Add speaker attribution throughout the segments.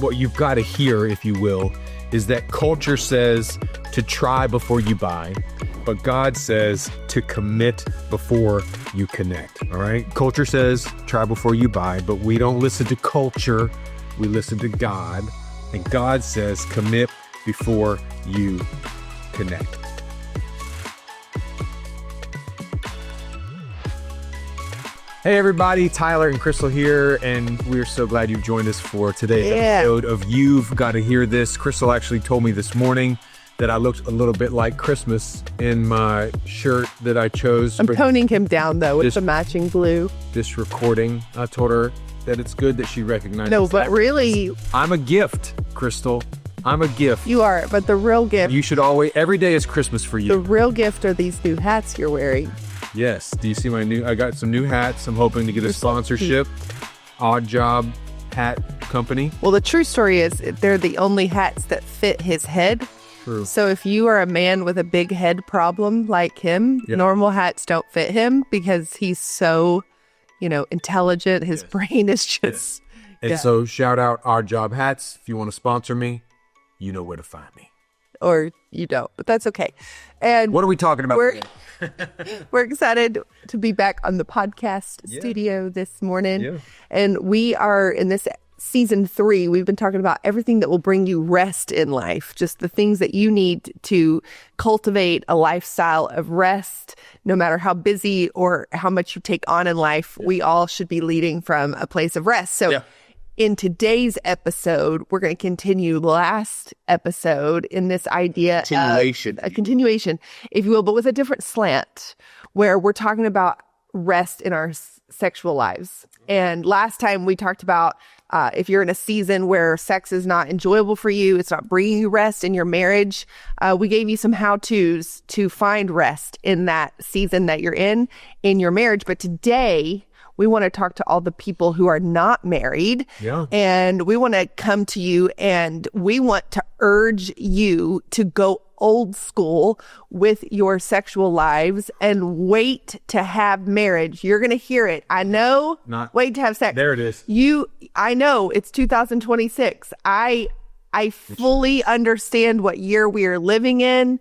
Speaker 1: what you've got to hear, if you will, is that culture says to try before you buy, but God says to commit before you connect, all right? Culture says try before you buy, but we don't listen to culture, we listen to God, and God says commit before you connect. Hey everybody, Tyler and Crystal here, and we're so glad you've joined us for today's episode of You've Got to Hear This. Crystal actually told me this morning that I looked a little bit like Christmas in my shirt that I chose.
Speaker 2: I'm toning him down though with the matching blue.
Speaker 1: This recording, I told her that it's good that she recognizes
Speaker 2: No, but really,
Speaker 1: I'm a gift, Crystal. I'm a gift.
Speaker 2: You are, but the real gift.
Speaker 1: You should always, every day is Christmas for you.
Speaker 2: The real gift are these new hats you're wearing.
Speaker 1: Yes. Do you see I got some new hats. I'm hoping to get a sponsorship. Odd Job Hat Company.
Speaker 2: Well, the true story is they're the only hats that fit his head.
Speaker 1: True.
Speaker 2: So if you are a man with a big head problem like him, normal hats don't fit him because he's so, intelligent. His brain is just...
Speaker 1: And so shout out Odd Job Hats. If you want to sponsor me, you know where to find me.
Speaker 2: Or you don't, but that's okay. And
Speaker 1: what are we talking about?
Speaker 2: We're excited to be back on the podcast studio this morning. Yeah. And we are in this season 3. We've been talking about everything that will bring you rest in life, just the things that you need to cultivate a lifestyle of rest, no matter how busy or how much you take on in life. We all should be leading from a place of rest. So in today's episode, we're going to continue last episode in this idea a continuation, if you will, but with a different slant, where we're talking about rest in our sexual lives. And last time we talked about if you're in a season where sex is not enjoyable for you, it's not bringing you rest in your marriage, we gave you some how-tos to find rest in that season that you're in your marriage. But today, we want to talk to all the people who are not married, and we want to come to you and we want to urge you to go old school with your sexual lives and wait to have marriage. You're going to hear it. I know. Wait to have sex.
Speaker 1: There it is.
Speaker 2: I know it's 2026. I fully understand what year we are living in.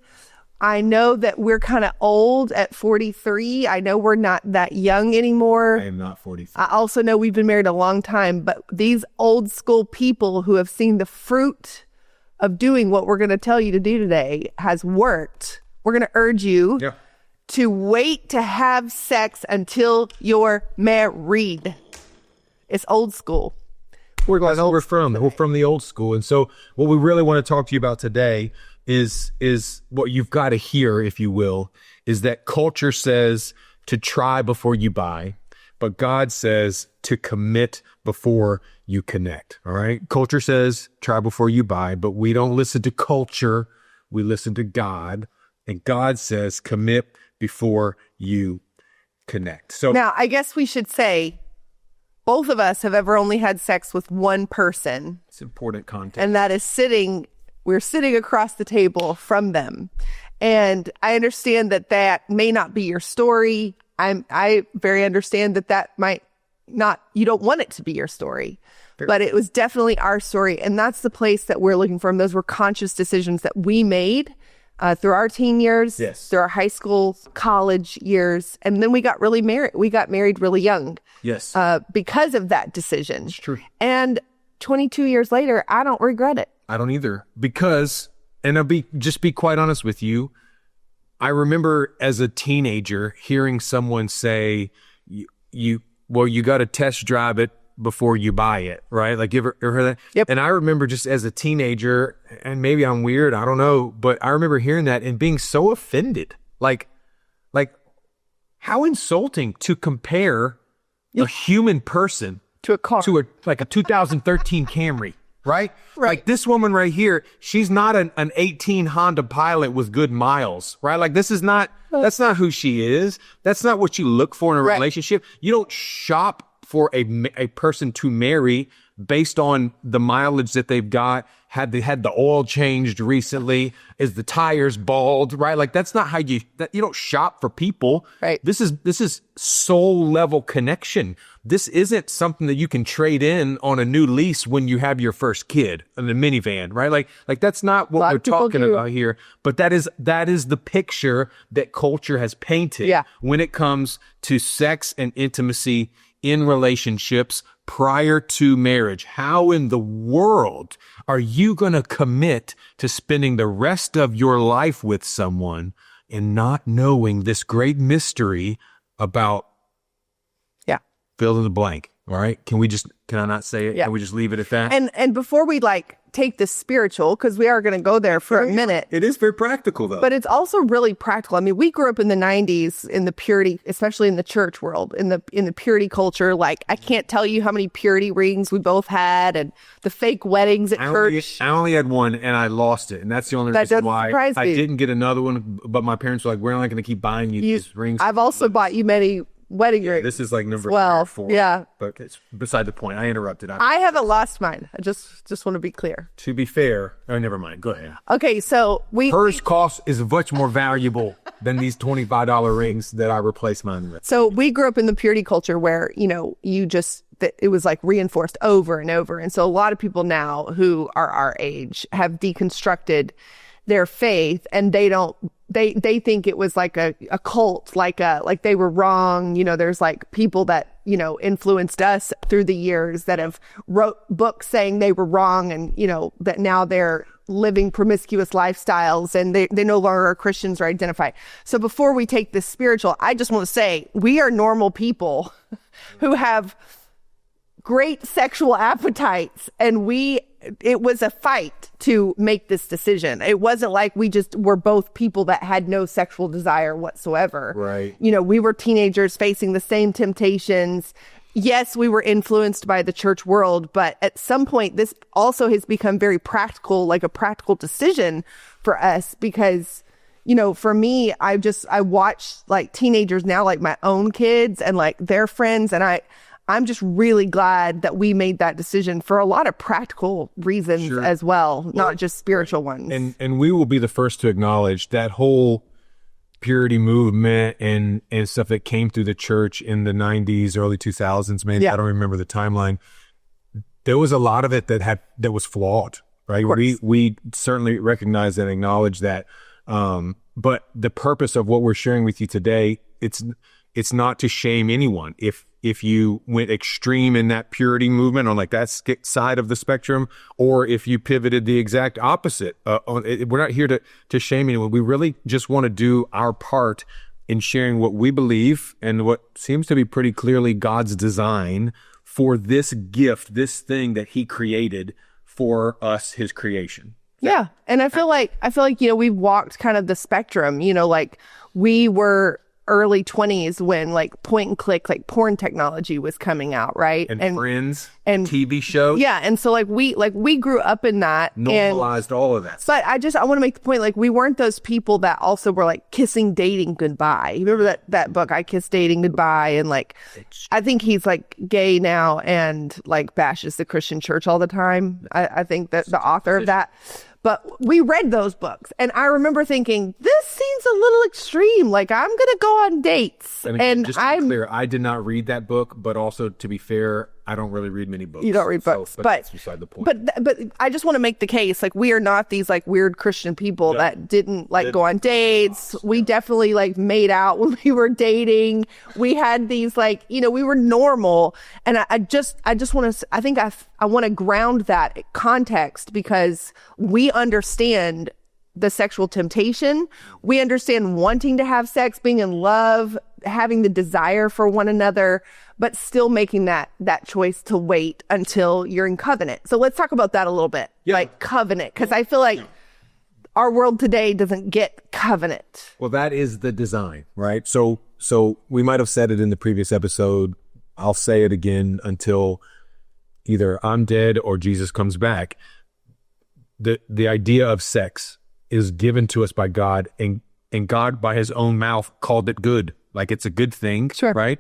Speaker 2: I know that we're kind of old at 43. I know we're not that young anymore.
Speaker 1: I am not 43.
Speaker 2: I also know we've been married a long time, but these old school people who have seen the fruit of doing what we're going to tell you to do today has worked. We're going to urge you to wait to have sex until you're married. It's old school.
Speaker 1: We're from the old school. And so what we really want to talk to you about today is what you've got to hear, if you will, is that culture says to try before you buy, but God says to commit before you connect. All right. Culture says try before you buy, but we don't listen to culture. We listen to God, and God says commit before you connect. So
Speaker 2: now I guess we should say both of us have ever only had sex with one person.
Speaker 1: It's important context.
Speaker 2: And that is we're sitting across the table from them. And I understand that may not be your story. I very understand that might not, you don't want it to be your story, but it was definitely our story. And that's the place that we're looking from. Those were conscious decisions that we made through our teen years, through our high school, college years. And then we got married. We got married really young.
Speaker 1: Yes.
Speaker 2: Because of that decision.
Speaker 1: It's true.
Speaker 2: And 22 years later, I don't regret it.
Speaker 1: I don't either, because, and I'll be quite honest with you, I remember as a teenager hearing someone say, you got to test drive it before you buy it, right? Like, you ever heard that?
Speaker 2: Yep.
Speaker 1: And I remember just as a teenager, and maybe I'm weird, I don't know, but I remember hearing that and being so offended. Like how insulting to compare a human person
Speaker 2: to a car,
Speaker 1: to a 2013 Camry. Right? Like this woman right here, she's not an 18 Honda Pilot with good miles, right? Like that's not who she is. That's not what you look for in a relationship. You don't shop for a person to marry based on the mileage that they've got. Had the oil changed recently? Is the tires bald? Right? Like that's not how you don't shop for people.
Speaker 2: Right.
Speaker 1: This is soul level connection. This isn't something that you can trade in on a new lease when you have your first kid in the minivan, right? Like that's not what we're talking about here. But that is the picture that culture has painted when it comes to sex and intimacy in relationships prior to marriage. How in the world are you going to commit to spending the rest of your life with someone and not knowing this great mystery about fill in the blank? All right. Can I not say it? Can we just leave it at that?
Speaker 2: And before we take this spiritual, because we are going to go there for a minute.
Speaker 1: It is very practical though.
Speaker 2: But it's also really practical. I mean, we grew up in the 90s in the purity, especially in the church world, in the purity culture. Like, I can't tell you how many purity rings we both had and the fake weddings at church.
Speaker 1: I only had one and I lost it. And that's the only reason why I didn't get another one. But my parents were like, we're not going to keep buying you these rings.
Speaker 2: I've also bought you many wedding rings.
Speaker 1: This is like number 4.
Speaker 2: Yeah.
Speaker 1: But it's beside the point. I interrupted.
Speaker 2: I haven't lost mine. I just want to be clear.
Speaker 1: To be fair. Oh, never mind. Go ahead.
Speaker 2: Okay, so
Speaker 1: hers cost is much more valuable than these $25 rings that I replaced mine with.
Speaker 2: So we grew up in the purity culture where, it was like reinforced over and over. And so a lot of people now who are our age have deconstructed their faith, and they think it was like a cult, like they were wrong. There's like people that, influenced us through the years that have wrote books saying they were wrong, and, that now they're living promiscuous lifestyles and they no longer are Christians or identify. So before we take this spiritual, I just want to say we are normal people who have great sexual appetites, and it was a fight to make this decision. It wasn't like we just were both people that had no sexual desire whatsoever.
Speaker 1: Right.
Speaker 2: We were teenagers facing the same temptations. Yes, we were influenced by the church world, but at some point this also has become very practical, like a practical decision for us, because for me, I watch like teenagers now, like my own kids and like their friends, and I'm just really glad that we made that decision for a lot of practical reasons as well, not just spiritual ones.
Speaker 1: And we will be the first to acknowledge that whole purity movement and stuff that came through the church in the 90s, early 2000s, maybe. I don't remember the timeline. There was a lot of it that was flawed, right? We certainly recognize and acknowledge that. But the purpose of what we're sharing with you today, it's not to shame anyone. If you went extreme in that purity movement on like that side of the spectrum, or if you pivoted the exact opposite, we're not here to shame anyone. We really just want to do our part in sharing what we believe and what seems to be pretty clearly God's design for this gift, this thing that he created for us, his creation.
Speaker 2: Yeah. And I feel like, we've walked kind of the spectrum, like we were early 20s when like point and click, like porn technology was coming out, right?
Speaker 1: And Friends and TV shows.
Speaker 2: Yeah. And so we grew up in that.
Speaker 1: Normalized all of that.
Speaker 2: But I want to make the point, like we weren't those people that also were like kissing dating goodbye. You remember that book, I Kissed Dating Goodbye? And like, I think he's like gay now and like bashes the Christian church all the time. I think that the author of that. But we read those books, and I remember thinking, this seems a little extreme. Like, I'm going to go on dates.
Speaker 1: And just to be clear, I did not read that book, but also, to be fair, I don't really read many books.
Speaker 2: You don't read books,
Speaker 1: but that's beside the point.
Speaker 2: But I just want to make the case, like, we are not these, like, weird Christian people that didn't, like, go on dates. We definitely, like, made out when we were dating. We had these, like, we were normal. And I want to, I want to ground that context, because we understand the sexual temptation. We understand wanting to have sex, being in love, having the desire for one another, but still making that choice to wait until you're in covenant. So let's talk about that a little bit, like covenant, because I feel like our world today doesn't get covenant.
Speaker 1: Well, that is the design, right? So we might have said it in the previous episode. I'll say it again until either I'm dead or Jesus comes back. The idea of sex is given to us by God, and God by his own mouth called it good. Like, it's a good thing, right?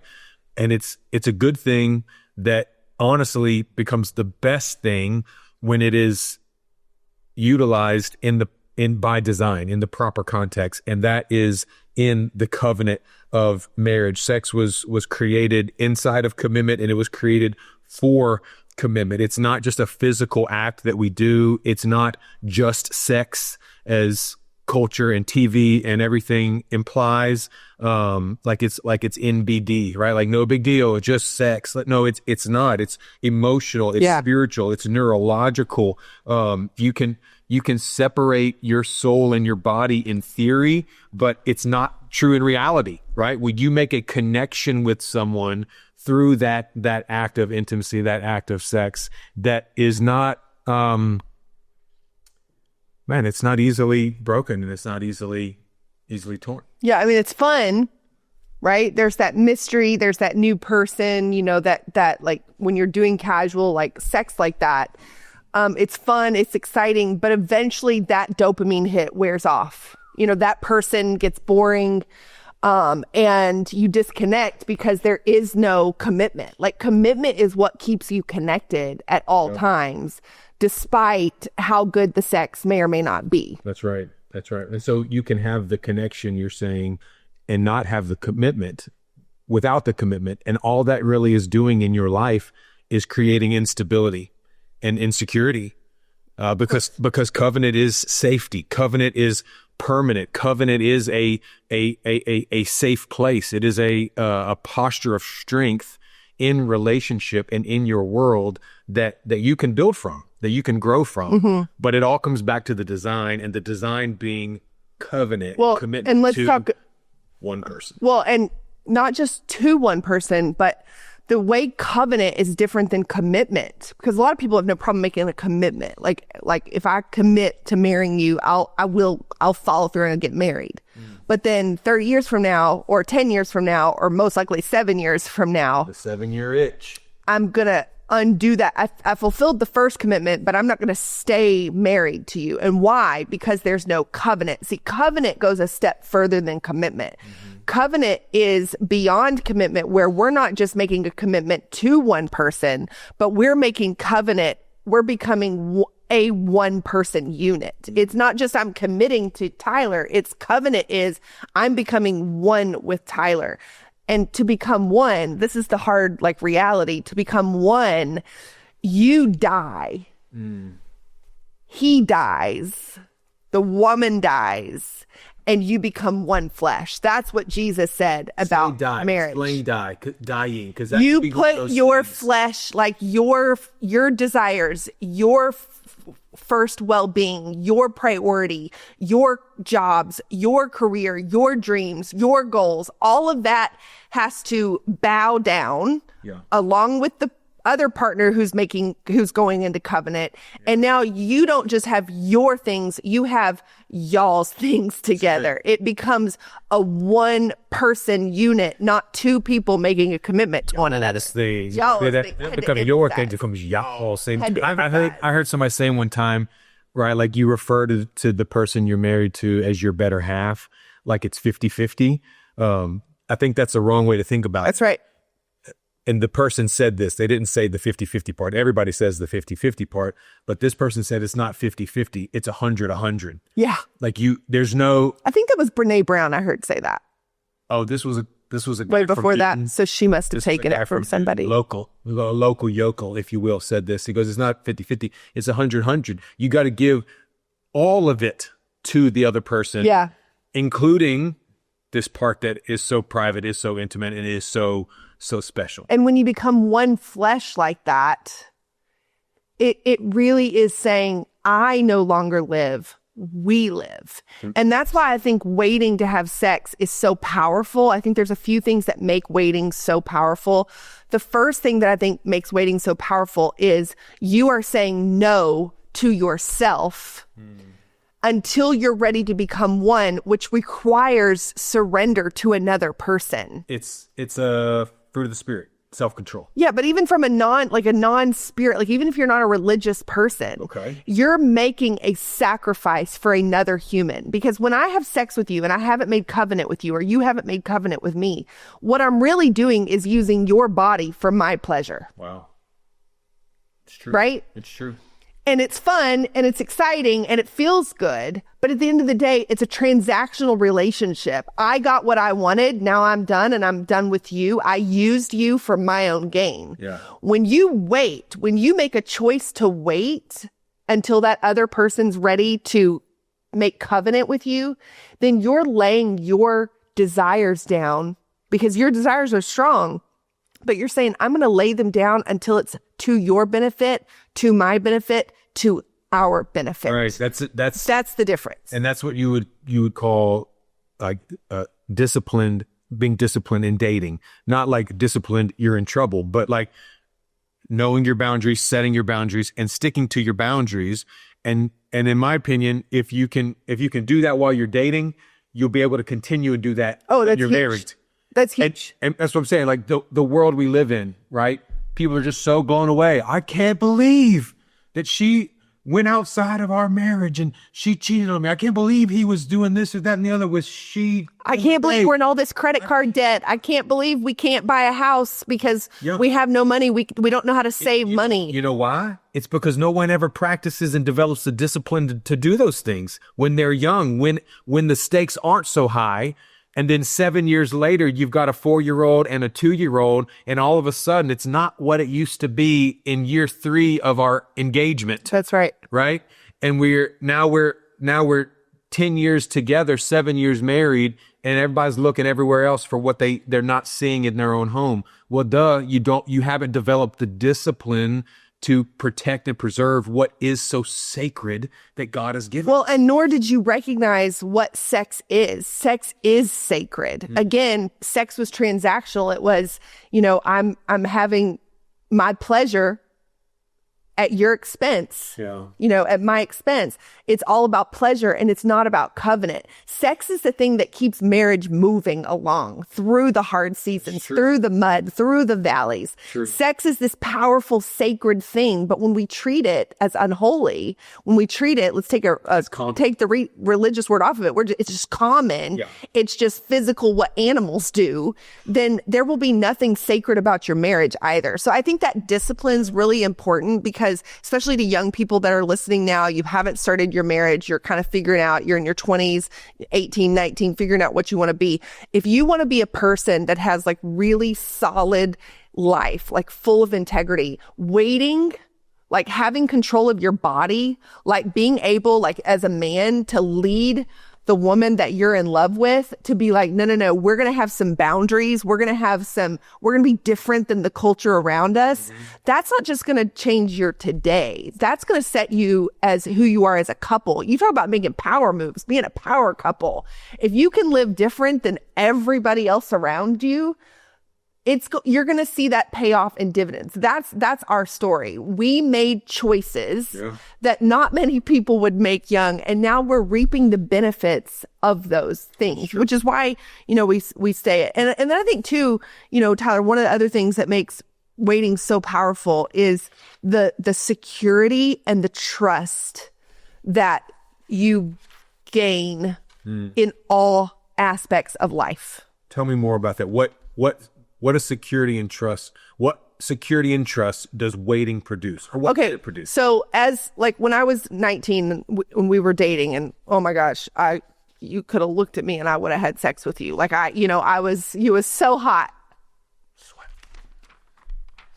Speaker 1: And it's a good thing that honestly becomes the best thing when it is utilized by design, in the proper context, and that is in the covenant of marriage. Sex was created inside of commitment, and it was created for commitment. It's not just a physical act that we do. It's not just sex as culture and TV and everything implies, like it's NBD, right? Like no big deal, it's just sex. No, it's not. It's emotional, it's spiritual, it's neurological. You can separate your soul and your body in theory, but it's not true in reality, right? When you make a connection with someone through that act of intimacy, that act of sex, that is not it's not easily broken, and it's not easily torn.
Speaker 2: Yeah, I mean, it's fun, right? There's that mystery, there's that new person, that like when you're doing casual like sex like that, it's fun, it's exciting, but eventually that dopamine hit wears off. That person gets boring, and you disconnect because there is no commitment. Like commitment is what keeps you connected at all times, despite how good the sex may or may not be.
Speaker 1: That's right. And so you can have the connection, you're saying, and not have the commitment without the commitment. And all that really is doing in your life is creating instability and insecurity, because covenant is safety. Covenant is permanent. Covenant is a safe place. It is a posture of strength in relationship and in your world that you can build from, that you can grow from. Mm-hmm. But it all comes back to the design, and the design being covenant, commitment,
Speaker 2: and let's
Speaker 1: to
Speaker 2: talk
Speaker 1: one person.
Speaker 2: Well, and not just to one person, but the way covenant is different than commitment, because a lot of people have no problem making a commitment. Like if I commit to marrying you, I'll follow through and get married. But then 30 years from now, or 10 years from now, or most likely 7 years from now,
Speaker 1: the 7-year itch,
Speaker 2: I'm going to undo that. I fulfilled the first commitment, but I'm not going to stay married to you. And why? Because there's no covenant. See, covenant goes a step further than commitment. Mm-hmm. Covenant is beyond commitment, where we're not just making a commitment to one person, but we're making covenant. We're becoming a one person unit. It's not just I'm committing to Tyler. It's covenant is I'm becoming one with Tyler. And to become one, this is the hard reality. To become one, you die. He dies. The woman dies. And you become one flesh. That's what Jesus said about marriage.
Speaker 1: Dying. Because
Speaker 2: you put your flesh, your desires, your first well-being, your priority, your jobs, your career, your dreams, your goals, all of that has to bow down along with the other partner who's going into covenant. And now you don't just have your things, you have y'all's things together. It becomes a one person unit, not two people making a commitment to one another.
Speaker 1: Becoming your thing becomes y'all's thing. I heard somebody saying one time, right, like you refer to the person you're married to as your better half, like it's 50-50. I think that's the wrong way to think about it.
Speaker 2: That's right.
Speaker 1: And the person said this. They didn't say the 50-50 part. Everybody says the 50-50 part. But this person said it's not 50-50. It's 100-100.
Speaker 2: Yeah.
Speaker 1: There's no...
Speaker 2: I think that was Brene Brown I heard say that.
Speaker 1: Oh, this was a
Speaker 2: way before that. So she must have taken it from somebody.
Speaker 1: Local yokel, if you will, said this. He goes, it's not 50-50. It's 100-100. You got to give all of it to the other person.
Speaker 2: Yeah.
Speaker 1: Including this part that is so private, is so intimate, and is so special.
Speaker 2: And when you become one flesh like that, it really is saying, I no longer live, we live. Mm-hmm. And that's why I think waiting to have sex is so powerful. I think there's a few things that make waiting so powerful. The first thing that I think makes waiting so powerful is you are saying no to yourself until you're ready to become one, which requires surrender to another person.
Speaker 1: It's a fruit of the spirit, self-control.
Speaker 2: Yeah, but even from a non-spirit, even if you're not a religious person, you're making a sacrifice for another human. Because when I have sex with you and I haven't made covenant with you, or you haven't made covenant with me, what I'm really doing is using your body for my pleasure.
Speaker 1: Wow. It's true.
Speaker 2: Right?
Speaker 1: It's true.
Speaker 2: And it's fun and it's exciting and it feels good. But at the end of the day, it's a transactional relationship. I got what I wanted. Now I'm done and I'm done with you. I used you for my own gain.
Speaker 1: Yeah.
Speaker 2: When you wait, when you make a choice to wait until that other person's ready to make covenant with you, then you're laying your desires down because your desires are strong. But you're saying, I'm going to lay them down until it's to your benefit, to my benefit, to our benefit.
Speaker 1: Right. That's
Speaker 2: the difference.
Speaker 1: And that's what you would call like being disciplined in dating. Not like disciplined, you're in trouble, but like knowing your boundaries, setting your boundaries, and sticking to your boundaries. And in my opinion, if you can do that while you're dating, you'll be able to continue and do that when you're married.
Speaker 2: That's huge.
Speaker 1: And that's what I'm saying. Like the world we live in, right? People are just so blown away. I can't believe that she went outside of our marriage and she cheated on me. I can't believe he was doing this or that and the other.
Speaker 2: I can't believe we're in all this credit card debt. I can't believe we can't buy a house because we have no money. We don't know how to save money.
Speaker 1: You know why? It's because no one ever practices and develops the discipline to do those things when they're young, when the stakes aren't so high. And then 7 years later, you've got a 4-year-old and a 2-year-old, and all of a sudden, it's not what it used to be in year 3 of our engagement.
Speaker 2: That's right.
Speaker 1: Right? And we're 10 years together, 7 years married, and everybody's looking everywhere else for what they're not seeing in their own home. Well, you haven't developed the discipline to protect and preserve what is so sacred that God has given.
Speaker 2: Well, and nor did you recognize what sex is. Sex is sacred. Mm-hmm. Again, sex was transactional. It was, I'm having my pleasure at your expense, at my expense. It's all about pleasure and it's not about covenant. Sex is the thing that keeps marriage moving along through the hard seasons, through the mud, through the valleys. True. Sex is this powerful, sacred thing. But when we treat it as unholy, let's take the religious word off of it. It's just common. Yeah. It's just physical, what animals do. Then there will be nothing sacred about your marriage either. So I think that discipline's really important because especially to young people that are listening now, you haven't started your marriage, you're kind of figuring out, you're in your 20s, 18, 19, figuring out what you want to be. If you want to be a person that has like really solid life, like full of integrity, waiting, like having control of your body, like being able, like as a man to lead the woman that you're in love with to be like, no, we're going to have some boundaries. We're going to be different than the culture around us. Mm-hmm. That's not just going to change your today. That's going to set you as who you are as a couple. You talk about making power moves, being a power couple. If you can live different than everybody else around you, you're going to see that pay off in dividends. That's our story. We made choices that not many people would make young, and now we're reaping the benefits of those things, which is why, we stay. And then I think too, Tyler, one of the other things that makes waiting so powerful is the security and the trust that you gain in all aspects of life.
Speaker 1: Tell me more about that. What is security and trust? What security and trust does waiting produce? Or what did it produce? So
Speaker 2: when I was 19, when we were dating, and oh my gosh, you could have looked at me and I would have had sex with you. Like you was so hot.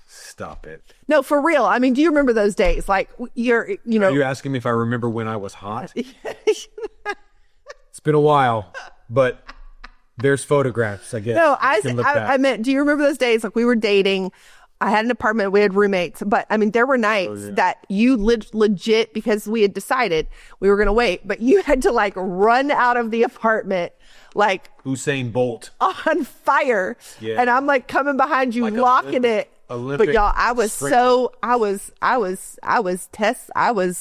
Speaker 1: Stop it.
Speaker 2: No, for real. I mean, do you remember those days? Like
Speaker 1: Are you asking me if I remember when I was hot? It's been a while, but there's photographs, I guess.
Speaker 2: No, I meant, do you remember those days? Like we were dating. I had an apartment. We had roommates. But I mean, there were nights that you legit, because we had decided we were going to wait, but you had to like run out of the apartment like
Speaker 1: Usain Bolt
Speaker 2: on fire. Yeah. And I'm like coming behind you, like locking it.
Speaker 1: Olympic
Speaker 2: but y'all, I was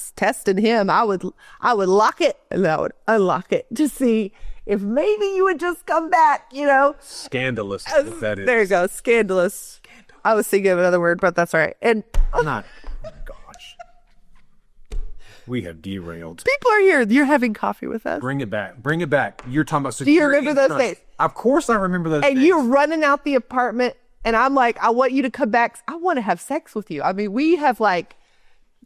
Speaker 2: testing him. I would lock it and I would unlock it to see if maybe you would just come back,
Speaker 1: Scandalous, if that is.
Speaker 2: There you go, scandalous. I was thinking of another word, but that's all right. And
Speaker 1: not, gosh. We have derailed.
Speaker 2: People are here. You're having coffee with us.
Speaker 1: Bring it back. You're talking about security.
Speaker 2: Do you remember those days?
Speaker 1: Of course I remember those days.
Speaker 2: And you're running out the apartment, and I'm like, I want you to come back. I want to have sex with you. I mean, we have like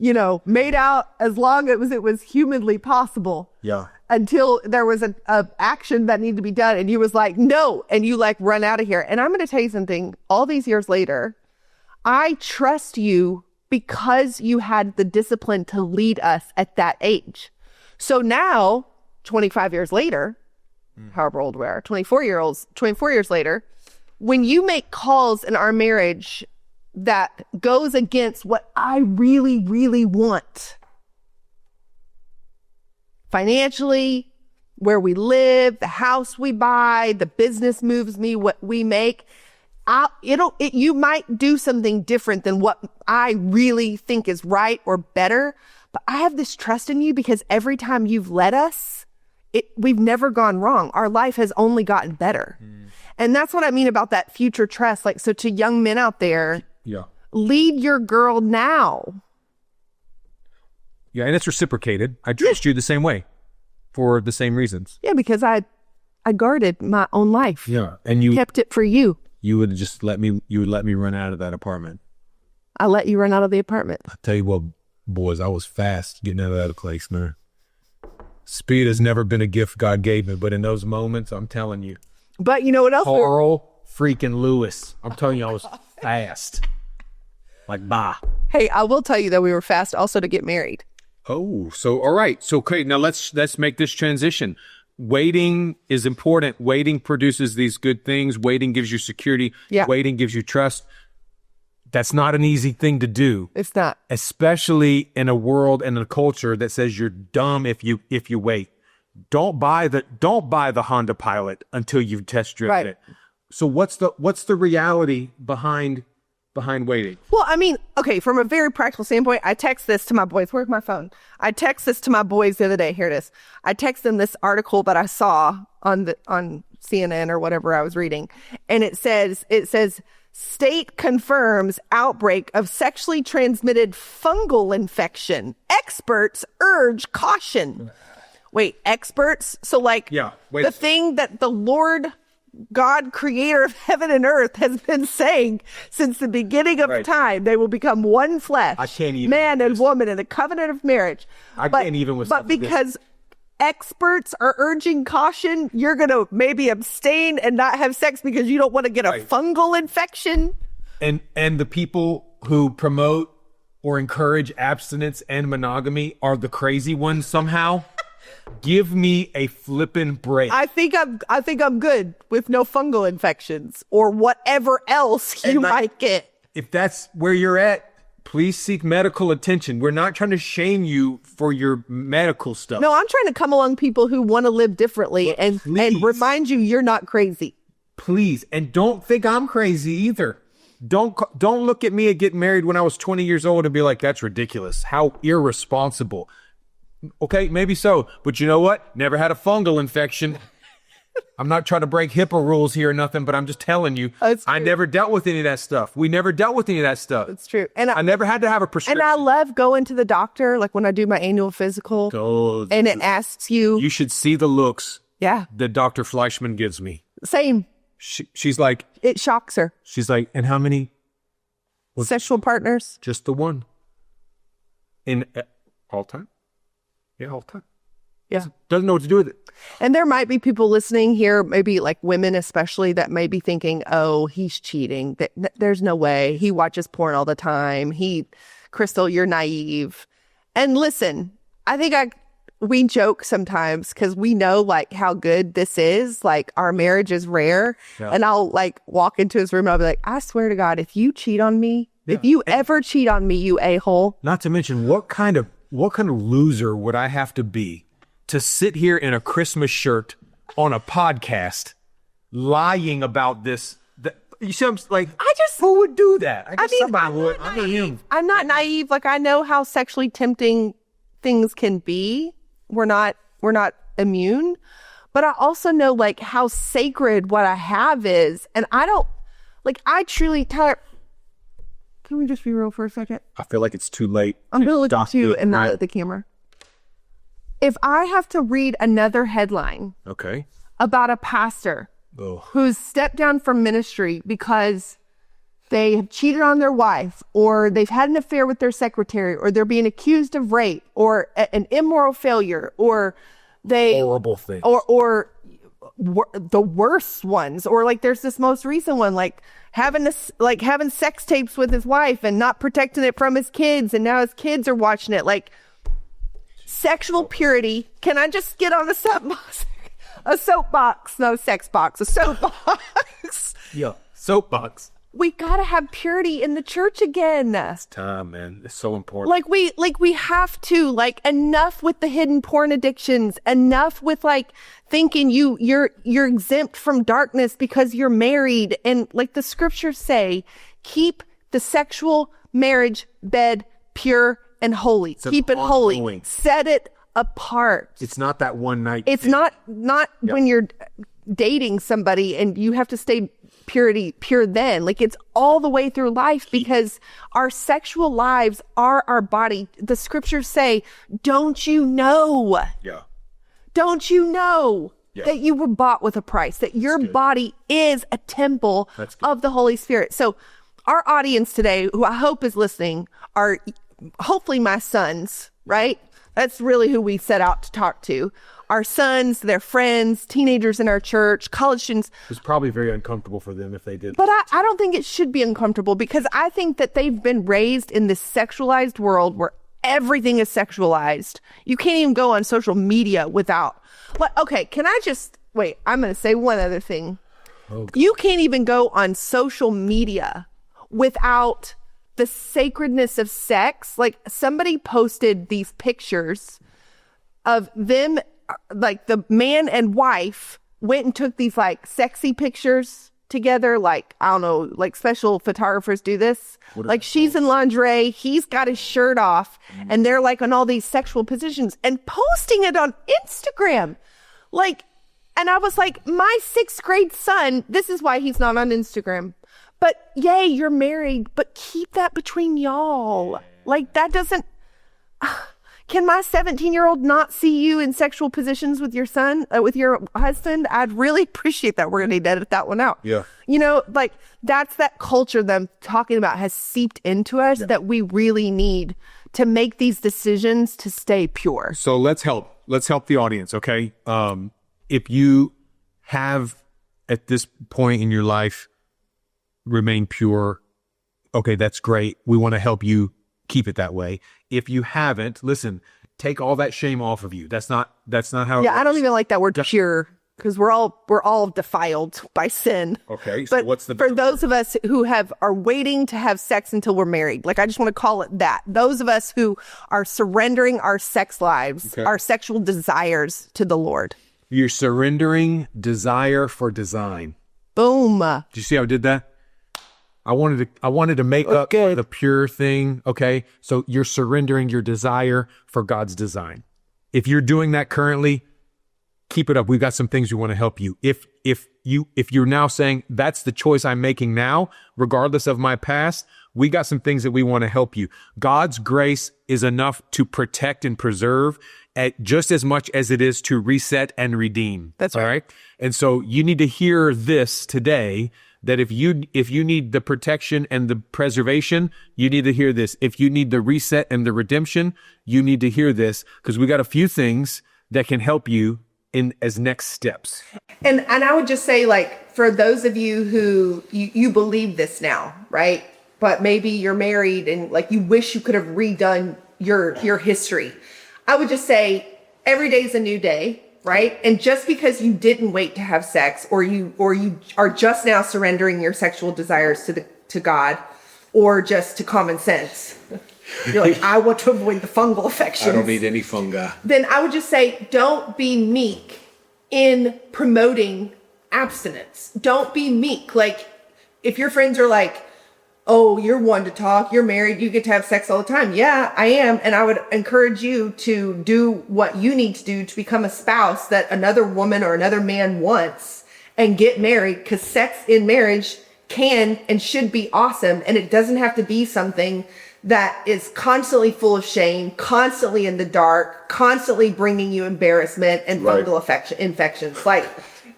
Speaker 2: made out as long as it was humanly possible.
Speaker 1: Yeah.
Speaker 2: Until there was a action that needed to be done. And you was like, no. And you like run out of here. And I'm going to tell you something. All these years later, I trust you because you had the discipline to lead us at that age. So now, 25 years later, however old we are, 24 years later, when you make calls in our marriage that goes against what I really, really want, financially, where we live, the house we buy, the business moves what we make, you might do something different than what I really think is right or better. But I have this trust in you because every time you've led us, we've never gone wrong. Our life has only gotten better. And that's what I mean about that future trust. Like, so to young men out there, lead your girl now.
Speaker 1: Yeah, and it's reciprocated. I trust you the same way for the same reasons.
Speaker 2: Yeah, because I guarded my own life.
Speaker 1: Yeah, and you
Speaker 2: kept it for you.
Speaker 1: You would just let me run out of that apartment.
Speaker 2: I let you run out of the apartment.
Speaker 1: I tell you what, boys, I was fast getting out of that place, man. Speed has never been a gift God gave me, but in those moments, I'm telling you.
Speaker 2: But you know what else?
Speaker 1: Carl freaking Lewis. I'm telling you, I was fast. Like, bah.
Speaker 2: Hey, I will tell you that we were fast also to get married.
Speaker 1: Oh, so all right. So okay, now let's make this transition. Waiting is important. Waiting produces these good things. Waiting gives you security.
Speaker 2: Yeah.
Speaker 1: Waiting gives you trust. That's not an easy thing to do.
Speaker 2: It's not.
Speaker 1: Especially in a world and a culture that says you're dumb if you wait. Don't buy the Honda Pilot until you've test driven it. So what's the reality behind waiting?
Speaker 2: Well, I mean, okay, from a very practical standpoint, I text this to my boys. Where's my phone? I text this to my boys the other day. Here it is. I text them this article that I saw on CNN or whatever I was reading. And it says, state confirms outbreak of sexually transmitted fungal infection. Experts urge caution. Wait, experts? So the thing that the Lord God, creator of heaven and earth, has been saying since the beginning of time, they will become one flesh.
Speaker 1: I can't even.
Speaker 2: Man and woman in a covenant of marriage.
Speaker 1: Can't even with
Speaker 2: But because experts are urging caution, you're going to maybe abstain and not have sex because you don't want to get a fungal infection.
Speaker 1: And the people who promote or encourage abstinence and monogamy are the crazy ones somehow. Give me a flippin' break.
Speaker 2: I think I'm good with no fungal infections or whatever else you might get.
Speaker 1: If that's where you're at, please seek medical attention. We're not trying to shame you for your medical stuff.
Speaker 2: No, I'm trying to come along people who want to live differently and remind you you're not crazy.
Speaker 1: Please, and don't think I'm crazy either. Don't look at me at getting married when I was 20 years old and be like, that's ridiculous. How irresponsible. Okay, maybe so. But you know what? Never had a fungal infection. I'm not trying to break HIPAA rules here or nothing, but I'm just telling you, I never dealt with any of that stuff. We never dealt with any of that stuff.
Speaker 2: It's true. And
Speaker 1: I never had to have a prescription.
Speaker 2: And I love going to the doctor, like when I do my annual physical, and it asks you.
Speaker 1: You should see the looks
Speaker 2: that
Speaker 1: Dr. Fleischman gives me.
Speaker 2: Same.
Speaker 1: She's like.
Speaker 2: It shocks her.
Speaker 1: She's like, and how many?
Speaker 2: Sexual partners?
Speaker 1: Just the one. In all time? Yeah, all the time.
Speaker 2: Yeah.
Speaker 1: Doesn't know what to do with it.
Speaker 2: And there might be people listening here, maybe like women especially, that may be thinking, oh, he's cheating. There's no way. He watches porn all the time. Crystal, you're naive. And listen, I think we joke sometimes because we know like how good this is. Like our marriage is rare. Yeah. And I'll like walk into his room and I'll be like, I swear to God, if you cheat on me, if you ever cheat on me, you a-hole.
Speaker 1: Not to mention what kind of loser would I have to be to sit here in a Christmas shirt on a podcast lying about this? You see, I'm like, who would do that? I guess somebody would.
Speaker 2: I'm not naive. Like I know how sexually tempting things can be. We're not immune, but I also know like how sacred what I have is, and I truly, Tyler. Can we just be real for a second?
Speaker 1: I feel like it's too late.
Speaker 2: I'm going to look at you and not at the camera. If I have to read another headline about a pastor who's stepped down from ministry because they have cheated on their wife, or they've had an affair with their secretary, or they're being accused of rape, or an immoral failure, or
Speaker 1: horrible things,
Speaker 2: or the worst ones, or like there's this most recent one, like having sex tapes with his wife and not protecting it from his kids, and now his kids are watching it. Like sexual purity. Can I just get on a soapbox? A soapbox, no sex box, a soapbox.
Speaker 1: Yeah, soapbox.
Speaker 2: We gotta have purity in the church again.
Speaker 1: It's time, man. It's so important.
Speaker 2: Like we have to, like, enough with the hidden porn addictions, enough with like thinking you're exempt from darkness because you're married. And like the scriptures say, keep the sexual marriage bed pure and holy. Keep it holy. Set it apart.
Speaker 1: It's not that one night.
Speaker 2: It's not when you're dating somebody and you have to stay pure then. Like it's all the way through life, because our sexual lives are our body. The scriptures say, don't you know?
Speaker 1: Yeah.
Speaker 2: Don't you know that you were bought with a price, that your body is a temple of the Holy Spirit? So our audience today, who I hope is listening, are hopefully my sons, right? That's really who we set out to talk to. Our sons, their friends, teenagers in our church, college students.
Speaker 1: It was probably very uncomfortable for them if they did.
Speaker 2: But I don't think it should be uncomfortable, because I think that they've been raised in this sexualized world where everything is sexualized. You can't even go on social media without. Okay, can I just wait? I'm going to say one other thing. Okay. You can't even go on social media without the sacredness of sex. Like somebody posted these pictures of them, like the man and wife went and took these like sexy pictures together. Like, I don't know, like special photographers do this. Like she's in lingerie, he's got his shirt off, and they're like on all these sexual positions and posting it on Instagram. Like, and I was like, my 6th grade son, this is why he's not on Instagram. But yay, you're married, but keep that between y'all. Like that doesn't, can my 17-year-old not see you in sexual positions with your son, with your husband? I'd really appreciate that. We're going to need to edit that one out.
Speaker 1: Yeah.
Speaker 2: You know, like that's that culture that I'm talking about has seeped into us that we really need to make these decisions to stay pure.
Speaker 1: So let's help the audience. Okay. If you have at this point in your life remain pure, okay, that's great. We want to help you keep it that way. If you haven't, listen, take all that shame off of you. That's not how.
Speaker 2: Yeah, I don't even like that word pure, because we're all defiled by sin.
Speaker 1: Okay, so
Speaker 2: but for those of us who are waiting to have sex until we're married, like I just want to call it that. Those of us who are surrendering our sex lives, our sexual desires to the Lord.
Speaker 1: You're surrendering desire for design.
Speaker 2: Boom.
Speaker 1: Do you see how I did that? I wanted to make up the pure thing. Okay. So you're surrendering your desire for God's design. If you're doing that currently, keep it up. We've got some things we want to help you. If you're now saying that's the choice I'm making now, regardless of my past, we got some things that we want to help you. God's grace is enough to protect and preserve at just as much as it is to reset and redeem.
Speaker 2: That's right.
Speaker 1: All right. And so you need to hear this today, that if you need the protection and the preservation, you need to hear this. If you need the reset and the redemption, you need to hear this, because we got a few things that can help you in as next steps.
Speaker 2: And I would just say, like, for those of you who you believe this now, right? But maybe you're married and like you wish you could have redone your history. I would just say every day is a new day. Right? And just because you didn't wait to have sex, or you are just now surrendering your sexual desires to God, or just to common sense, you're like, I want to avoid the fungal infections.
Speaker 1: I don't need any fungi.
Speaker 2: Then I would just say, don't be meek in promoting abstinence. Don't be meek. Like, if your friends are like, oh, you're one to talk, you're married, you get to have sex all the time. Yeah, I am. And I would encourage you to do what you need to do to become a spouse that another woman or another man wants, and get married, because sex in marriage can and should be awesome. And it doesn't have to be something that is constantly full of shame, constantly in the dark, constantly bringing you embarrassment and fungal infections. Like,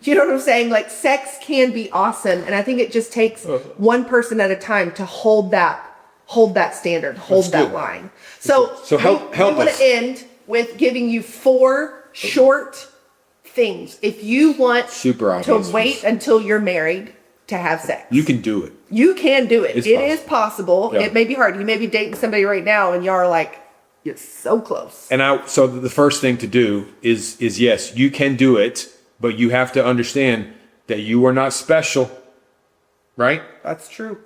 Speaker 2: You know what I'm saying? Like, sex can be awesome. And I think it just takes one person at a time to hold that standard, hold that line. So
Speaker 1: help
Speaker 2: I want
Speaker 1: us.
Speaker 2: to end with giving you 4 short things. If you want to wait until you're married to have sex,
Speaker 1: you can do it.
Speaker 2: You can do it.
Speaker 1: It
Speaker 2: is possible.
Speaker 1: Yeah.
Speaker 2: It may be hard. You may be dating somebody right now and y'all are like, you're so close.
Speaker 1: And so the first thing to do is yes, you can do it, but you have to understand that you are not special, right?
Speaker 2: That's true.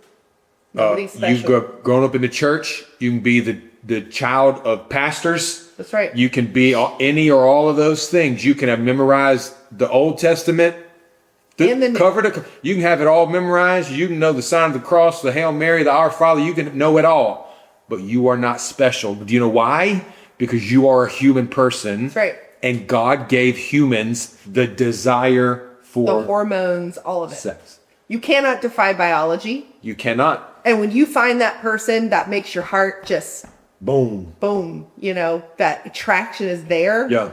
Speaker 2: Nobody's special.
Speaker 1: You've grown up in the church. You can be the child of pastors.
Speaker 2: That's right.
Speaker 1: You can be any or all of those things. You can have memorized the Old Testament, cover to cover. You can have it all memorized. You can know the sign of the cross, the Hail Mary, the Our Father. You can know it all. But you are not special. Do you know why? Because you are a human person.
Speaker 2: That's right.
Speaker 1: And God gave humans the desire for
Speaker 2: the hormones, all of it.
Speaker 1: Sex.
Speaker 2: You cannot defy biology.
Speaker 1: You cannot.
Speaker 2: And when you find that person that makes your heart just
Speaker 1: boom,
Speaker 2: that attraction is there.
Speaker 1: Yeah.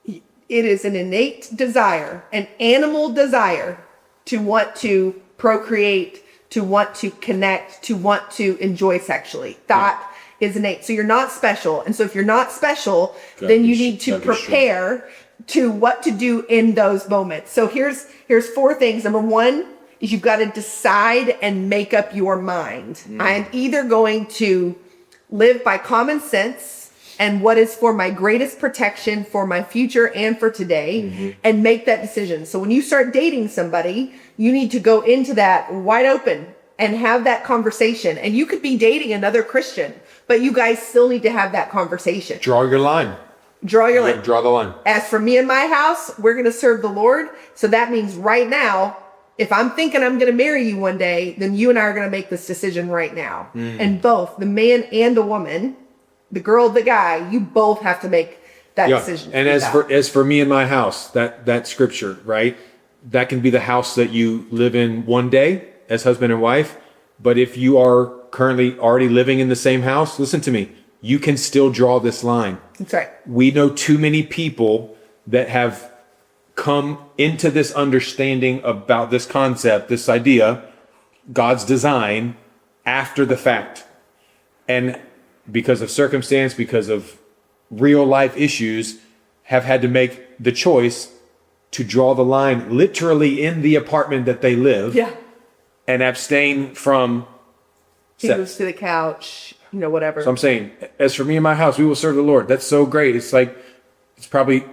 Speaker 2: It is an innate desire, an animal desire to want to procreate, to want to connect, to want to enjoy sexually. That is innate. So you're not special. And so if you're not special, then you need to prepare to what to do in those moments. So here's 4 things. Number 1 is you've got to decide and make up your mind. I'm either going to live by common sense and what is for my greatest protection for my future and for today, and make that decision. So when you start dating somebody, you need to go into that wide open and have that conversation. And you could be dating another Christian, but you guys still need to have that conversation.
Speaker 1: Draw your line.
Speaker 2: Draw your line.
Speaker 1: Draw the line.
Speaker 2: As for me and my house, we're going to serve the Lord. So that means right now, if I'm thinking I'm going to marry you one day, then you and I are going to make this decision right now. And both the man and the woman, the girl, the guy, you both have to make that decision.
Speaker 1: And as for me and my house, that scripture, right? That can be the house that you live in one day as husband and wife. But if you are currently already living in the same house, listen to me, you can still draw this line.
Speaker 2: That's right.
Speaker 1: We know too many people that have come into this understanding about this concept, this idea, God's design, after the fact. And because of circumstance, because of real life issues, have had to make the choice to draw the line literally in the apartment that they live.
Speaker 2: Yeah.
Speaker 1: And abstain from
Speaker 2: He
Speaker 1: sex.
Speaker 2: moves to the couch, whatever.
Speaker 1: So I'm saying, as for me and my house, we will serve the Lord. That's so great. It's like, it's probably,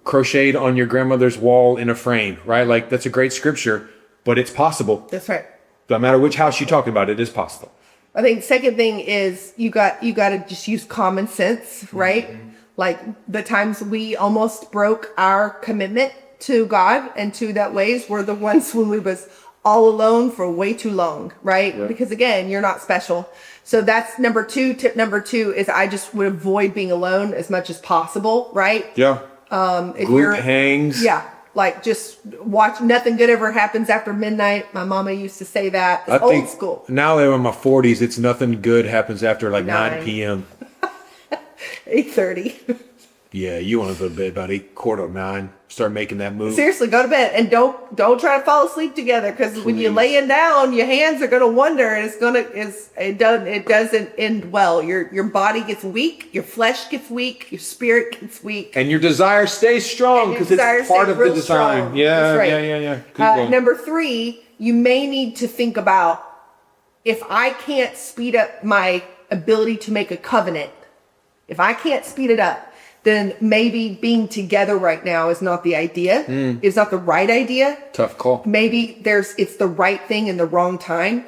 Speaker 1: crocheted on your grandmother's wall in a frame, right? Like, that's a great scripture, but it's possible.
Speaker 2: That's right.
Speaker 1: No matter which house you're talking about, it is possible.
Speaker 2: I think second thing is you got to just use common sense, right? Like the times we almost broke our commitment to God and to that ways were the ones when we was all alone for way too long, right? Yeah. Because again, you're not special. So that's number 2. Tip number 2 is I just would avoid being alone as much as possible, right?
Speaker 1: Yeah. Group hangs.
Speaker 2: Yeah. Like just watch. Nothing good ever happens after midnight. My mama used to say that. It's old school.
Speaker 1: Now that I'm in my 40s, it's nothing good happens after like 9 p.m.
Speaker 2: 8:30.
Speaker 1: Yeah, you want to go to bed about 8:45. Start making that move.
Speaker 2: Seriously, go to bed and don't try to fall asleep together because when you're laying down, your hands are gonna wander and it doesn't end well. Your body gets weak, your flesh gets weak, your spirit gets weak,
Speaker 1: and your desire stays strong because it's part of the design. Yeah, right. Yeah.
Speaker 2: Number 3, you may need to think about if I can't speed up my ability to make a covenant. If I can't speed it up, then maybe being together right now is not the idea. It's not the right idea.
Speaker 1: Tough call.
Speaker 2: Maybe it's the right thing in the wrong time.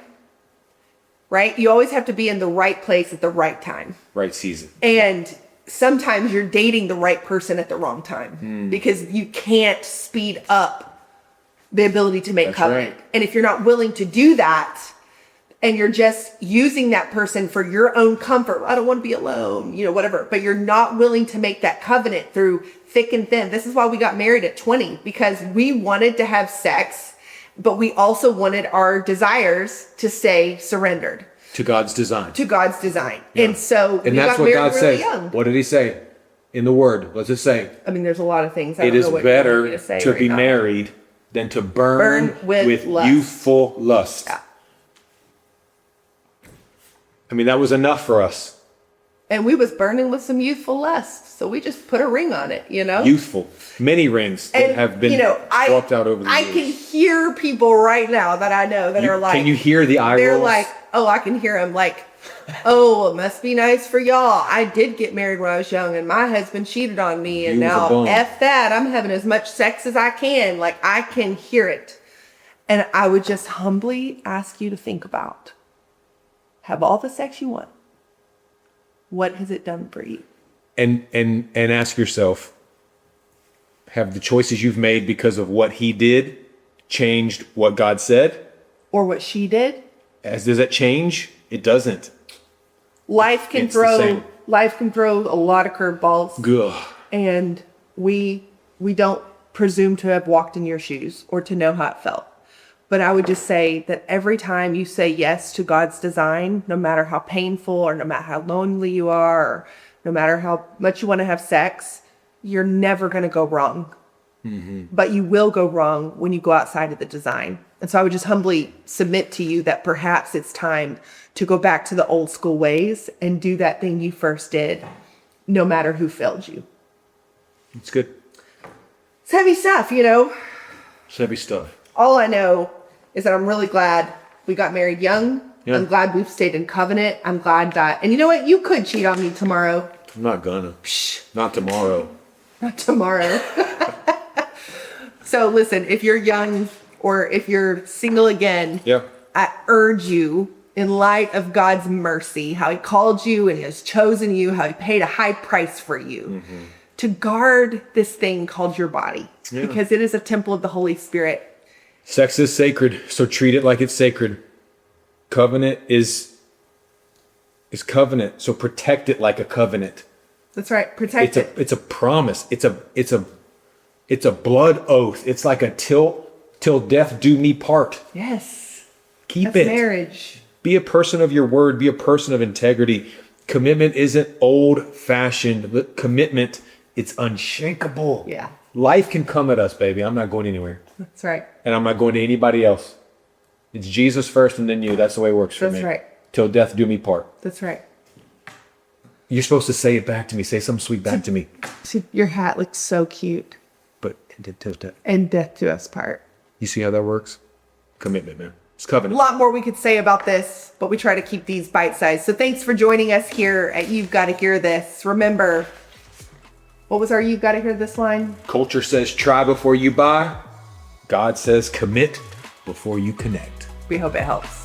Speaker 2: Right? You always have to be in the right place at the right time.
Speaker 1: Right season.
Speaker 2: And sometimes you're dating the right person at the wrong time because you can't speed up the ability to make covenant. Right. And if you're not willing to do that, and you're just using that person for your own comfort. I don't want to be alone, whatever. But you're not willing to make that covenant through thick and thin. This is why we got married at 20, because we wanted to have sex, but we also wanted our desires to stay surrendered.
Speaker 1: To God's design.
Speaker 2: To God's design. Yeah. And so
Speaker 1: and that's what God says. Young. What did he say? in the Word? What's it say?
Speaker 2: I mean, there's a lot of things. I
Speaker 1: It
Speaker 2: don't
Speaker 1: is
Speaker 2: know what you want me
Speaker 1: better
Speaker 2: say
Speaker 1: to
Speaker 2: right
Speaker 1: be
Speaker 2: now.
Speaker 1: married than to burn with
Speaker 2: lust.
Speaker 1: youthful lust.
Speaker 2: Yeah.
Speaker 1: I mean, that was enough for us.
Speaker 2: And we was burning with some youthful lust. So we just put a ring on it, you know?
Speaker 1: Youthful. Many rings that have been swapped out over the
Speaker 2: I
Speaker 1: years.
Speaker 2: can hear people right now that I know that are like...
Speaker 1: Can you hear the eye
Speaker 2: They're
Speaker 1: rolls?
Speaker 2: like, oh, I can hear them like, oh, it must be nice for y'all. I did get married when I was young and my husband cheated on me. And
Speaker 1: You was a
Speaker 2: now,
Speaker 1: bum.
Speaker 2: F that, I'm having as much sex as I can. Like, I can hear it. And I would just humbly ask you to think about, have all the sex you want. What has it done for you?
Speaker 1: And ask yourself, have the choices you've made because of what he did changed what God said?
Speaker 2: Or what she did?
Speaker 1: Does that change? It doesn't.
Speaker 2: Life can
Speaker 1: It's the same.
Speaker 2: throw a lot of curveballs.
Speaker 1: Ugh.
Speaker 2: And we don't presume to have walked in your shoes or to know how it felt. But I would just say that every time you say yes to God's design, no matter how painful or no matter how lonely you are, or no matter how much you want to have sex, you're never going to go wrong. Mm-hmm. But you will go wrong when you go outside of the design. And so I would just humbly submit to you that perhaps it's time to go back to the old school ways and do that thing you first did, no matter who failed you.
Speaker 1: It's good.
Speaker 2: It's heavy stuff, you know.
Speaker 1: It's heavy stuff.
Speaker 2: All I know is that I'm really glad we got married young.
Speaker 1: Yeah.
Speaker 2: I'm glad we've stayed in covenant. I'm glad that, and you know what? You could cheat on me tomorrow.
Speaker 1: I'm not gonna. Not tomorrow.
Speaker 2: Not tomorrow. So listen, if you're young or if you're single again,
Speaker 1: Yeah.
Speaker 2: I urge you, in light of God's mercy, how he called you and has chosen you, how he paid a high price for you, to guard this thing called your body, because it is a temple of the Holy Spirit.
Speaker 1: Sex is sacred, so treat it like it's sacred. Covenant is covenant, so protect it like a covenant.
Speaker 2: That's right. Protect it.
Speaker 1: It's a promise. It's a blood oath. It's like a till death do me part.
Speaker 2: Yes.
Speaker 1: Keep
Speaker 2: That's
Speaker 1: it.
Speaker 2: marriage.
Speaker 1: Be a person of your word. Be a person of integrity. Commitment isn't old-fashioned. Commitment, it's unshakable.
Speaker 2: Yeah.
Speaker 1: Life can come at us, baby. I'm not going anywhere.
Speaker 2: That's right.
Speaker 1: And I'm not going to anybody else. It's Jesus first and then you. That's the way it works for me.
Speaker 2: That's right.
Speaker 1: Till death do me part.
Speaker 2: That's right.
Speaker 1: You're supposed to say it back to me. Say something sweet back to me.
Speaker 2: See, your hat looks so cute.
Speaker 1: But
Speaker 2: And death to us part.
Speaker 1: you see how that works? Commitment, man. It's
Speaker 2: A
Speaker 1: covenant.
Speaker 2: lot more we could say about this, but we try to keep these bite-sized. So thanks for joining us here at You've Got to Hear This. Remember, what was our You've Got to Hear This line?
Speaker 1: Culture says try before you buy. God says commit before you connect.
Speaker 2: We hope it helps.